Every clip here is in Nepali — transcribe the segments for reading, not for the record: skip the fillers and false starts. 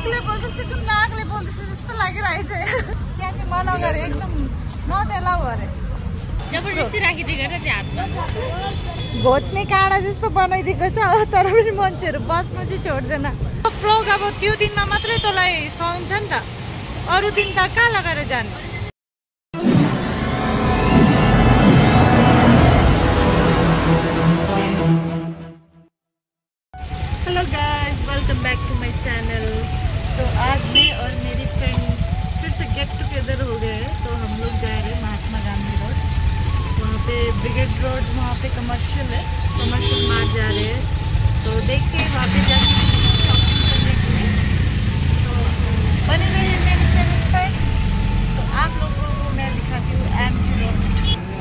मुखले बोल्दैछु कि नाकले बोल्दैछु जस्तो लागिरहेछ। त्यहाँ चाहिँ मना गरे एकदम नट एलाउ गरे। जबरजस्ती राखिदिएको र त्यो हातमा घोच्ने काँडा जस्तो बनाइदिएको छ तर पनि मान्छेहरू बस्नु चाहिँ छोड्दैन। फ्रक अब त्यो दिनमा मात्रै तँलाई सुहाउँछ नि त, अरू दिन त कहाँ लगाएर जाने। Hello guys, welcome back to my channel. तो आज मैं और मेरी फ्रेंड फिर से गेट टुगेदर हो गए हैं। तो हम लोग जा रहे हैं महात्मा गांधी रोड, वहाँ पे ब्रिगेड रोड, वहाँ पे कमर्शियल है, कमर्शियल मार्ट जा रहे हैं। तो देखते हैं वहाँ पे जाके शॉपिंग करने के लिए। तो बने रहिए मेरे चैनल पर। तो आप लोगों को मैं दिखाती हूँ एमजी रोड।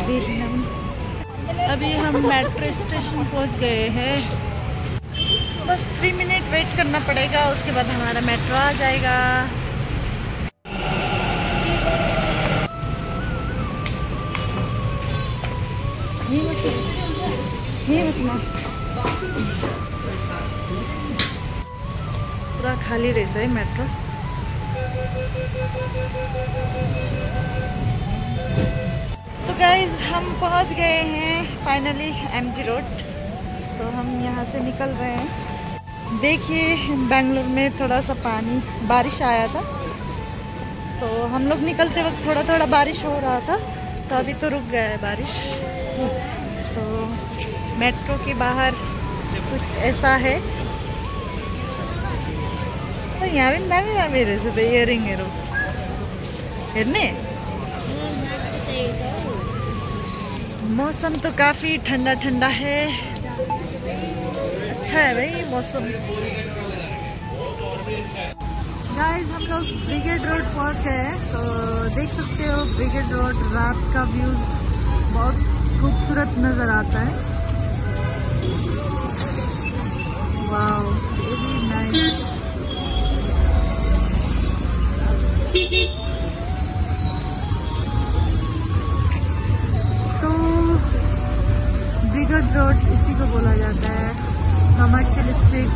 देखना अभी हम मेट्रो स्टेशन पहुँच गए हैं, बस 3 मिनट वेट करना पड़ेगा, उसके बाद हमारा मेट्रो आ जाएगा। पूरा खाली रहेछ है मेट्रो। तो गाइज हम पहुंच गए हैं फाइनली एमजी रोड। तो हम यहाँ से निकल रहे हैं। देखिए बेंगलुरु में थोड़ा सा पानी, बारिश आया था, तो हम लोग निकलते वक्त थोड़ा थोड़ा बारिश हो रहा था, तो अभी तो रुक गया है बारिश। तो मेट्रो के बाहर कुछ ऐसा है। तो यहाँ भी दामी दामी रहेछ त इयरिङहरु हेर्ने। मौसम तो काफ़ी ठंडा ठंडा है, अच्छा है भाई मौसम। गाइस हम लोग ब्रिगेड रोड पहुंच गए हैं। तो देख सकते हो ब्रिगेड रोड रात का व्यूज बहुत खूबसूरत नजर आता है। Wow, very nice. तो ब्रिगेड रोड इसी को बोला जाता है, कमर्शियल स्ट्रीट,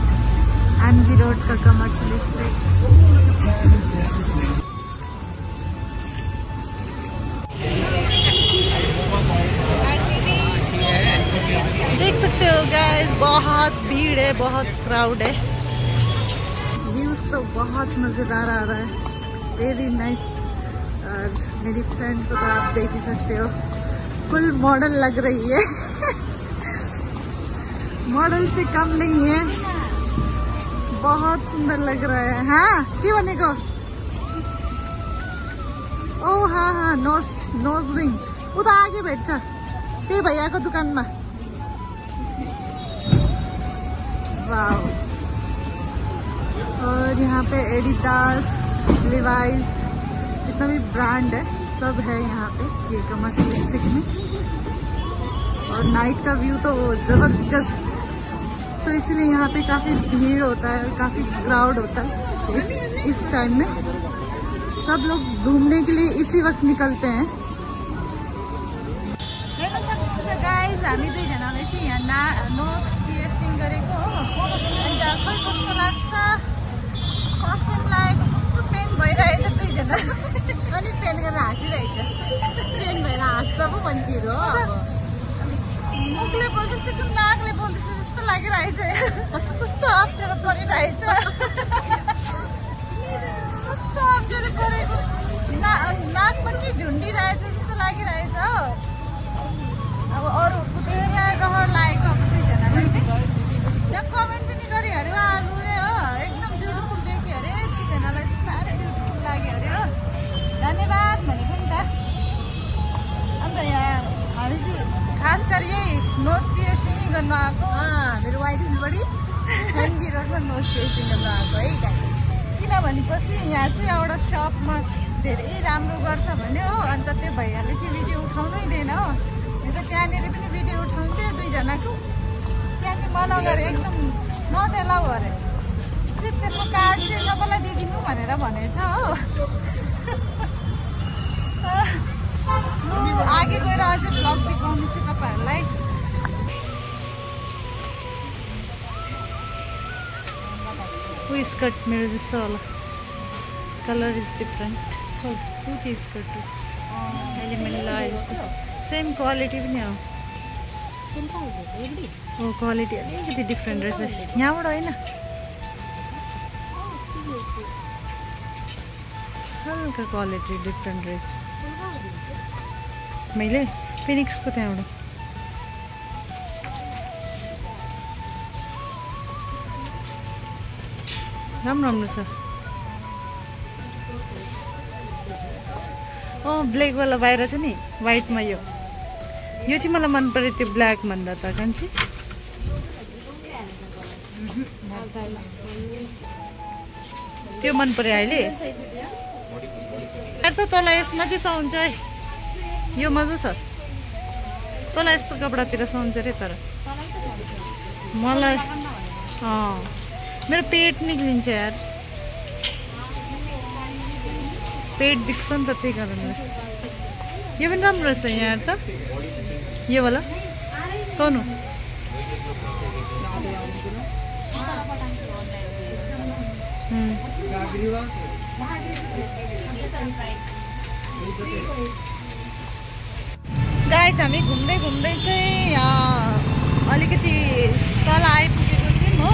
एमजी रोड का कमर्शियल स्ट्रीट। देख सकते हो गाइस, बहुत भीड़ है, बहुत क्राउड है। व्यूज तो बहुत मजेदार आ रहा है, वेरी नाइस। और मेरी फ्रेंड को तो आप देख ही सकते हो, फुल मॉडल लग रही है। मॉडल से कम नहीं है, बहुत सुंदर लग रहा है। हाँ के भनेको? ओ हाँ हाँ, नोज रिंग उता आगे भेट्छ त्यही भैयाको दुकानमा। वाओ। और यहाँ पे एडिडास, लिवाइस, जितना भी ब्रांड है सब है यहाँ पे ये कमर्शियल स्ट्रीट में। और नाइट का व्यू तो जबरदस्त, तो इसलिए यहाँ पे काफ़ी भीड़ होता है, काफ़ी क्राउड होता है इस टाइम में। सब लोग घूमने के लिए इसी वक्त निकलते हैं। हेर्न सक्नुहुन्छ गाइज, हामी दुईजनाले चाहिँ यहाँ नोज पियर्सिङ गरेको हो। अन्त खै कस्तो लाग्छ, फर्स्ट टाइम लागेको कस्तो पेन भइरहेछ दुईजना। अनि पेन गरेर हाँसिरहेछ, पेन भएर हाँस्छ पो मान्छेहरू हो। मुखले बोल्दैछु कि नाकले बोल्दैछु जस्तो लागिरहेछ, कस्तो अप्ठ्यारो परिरहेछ, कस्तो अप्ठ्यारो परेको, नाकमा के झुन्डिरहेछ जस्तो लागिरहेछ हो। अब अरूहरूको देखेर रहर लागेको अब दुईजनालाई चाहिँ। त्यहाँ कमेन्ट पनि गऱ्यो अरे अरूले हो, एकदम ब्युटिफुल देख्यो अरे, दुईजनालाई चाहिँ साह्रै ब्युटिफुल लाग्यो अरे हो। धन्यवाद भनेको नि त। अन्त यहाँ हामी चाहिँ खास गरी यही नोज पियर्सिङ गर्नु आएको। मेरो वाइफबाट एमजी रोडमा नोज पियर्सिङ गर्नु आएको है गाइस। किन भनेपछि यहाँ चाहिँ एउटा सपमा धेरै राम्रो गर्छ भन्यो हो। अन्त त्यो भैयाले चाहिँ भिडियो उठाउनै दिएन हो, अन्त त्यहाँनिर पनि भिडियो उठाउँथ्यो दुईजनाको। त्यहाँ चाहिँ मना गरे, एकदम नट एलाउ गरे। सिर्फ त्यसको कार्ड चाहिँ सबैलाई दिइदिनु भनेर भनेछ हो। आगे गएर अझै भ्लग देखाउने छु तपाईँहरूलाई। स्कर्ट मेरो जस्तो होला। color is different. Two skirt too. Element large. Same quality पनि हो. Oh, quality अलिकति different रहेछ. यहाँबाट हैन. हल्का क्वालिटी डिफरेंट रहेछ. मैले फिनिक्सको त्यहाँबाट राम्रो छ. ब्ल्याक वाला बाहिर छ नि व्हाइटमा यो चाहिँ मलाई मन पर्यो त्यो ब्ल्याक भन्दा त कान्छी. त्यो मन पर्यो अहिले. यार त तँलाई यसमा चाहिँ सुहाउँछ है. यो मजा छ. तँलाई यस्तो कपडातिर सुहाउँछ रे. तर मलाई मेरो पेट निक्लिन्छ यार. पेट दिक्छ नि त त्यही कारणले. यो पनि राम्रो रहेछ यार त. यो वाला सोनु गाइस हामी घुम्दै घुम्दै चाहिँ अलिकति तल आइपुगेको छौँ हो.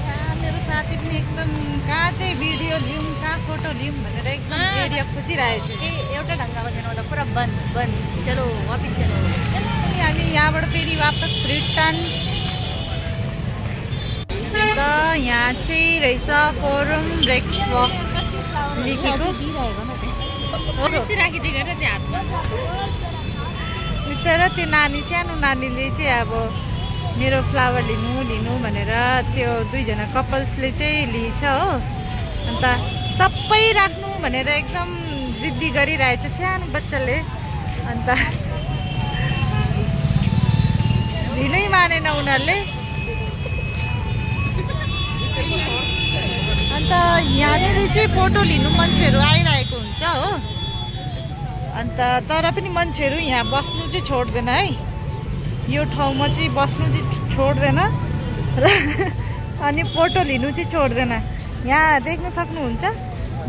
यहाँ मेरो साथी पनि एकदम कहाँ चाहिँ भिडियो लिउँ कहाँ फोटो लिउँ भनेर एकदम एरिया खोजिरहेको छ. एउटा ढङ्गमा देखाउँदा पुरा बन्द बन्द. चलो वापिस चलो. हामी यहाँबाट फेरि वापस रिटर्न. अन्त यहाँ चाहिँ रहेछ फोरम ब्रेक्स वक लेखेको. बिचरा त्यो नानी सानो नानीले चाहिँ अब मेरो फ्लावर लिनु भनेर त्यो दुईजना कपल्सले चाहिँ लिएछ हो. अन्त सबै राख्नु भनेर एकदम जिद्दी गरिरहेछ सानो बच्चाले. अन्त लिनै मानेन उनीहरूले. अन्त यहाँनिर चाहिँ फोटो लिनु मान्छेहरू आइरहेको हुन्छ हो. अन्त तर पनि मान्छेहरू यहाँ बस्नु चाहिँ छोड्दैन है. यो ठाउँमा चाहिँ बस्नु चाहिँ छोड्दैन र अनि फोटो लिनु चाहिँ छोड्दैन. यहाँ देख्न सक्नुहुन्छ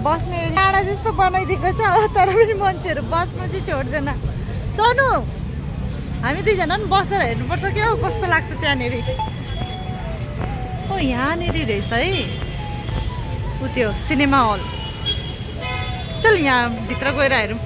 बस्ने डाँडा जस्तो बनाइदिएको छ हो. तर पनि मान्छेहरू बस्नु चाहिँ छोड्दैन. सोनु हामी दुईजना पनि बसेर हेर्नुपर्छ क्या हो कस्तो लाग्छ त्यहाँनिर. यहाँनिर रहेछ है ऊ त्यो सिनेमा हल. चल यहाँ भित्र गएर हेरौँ.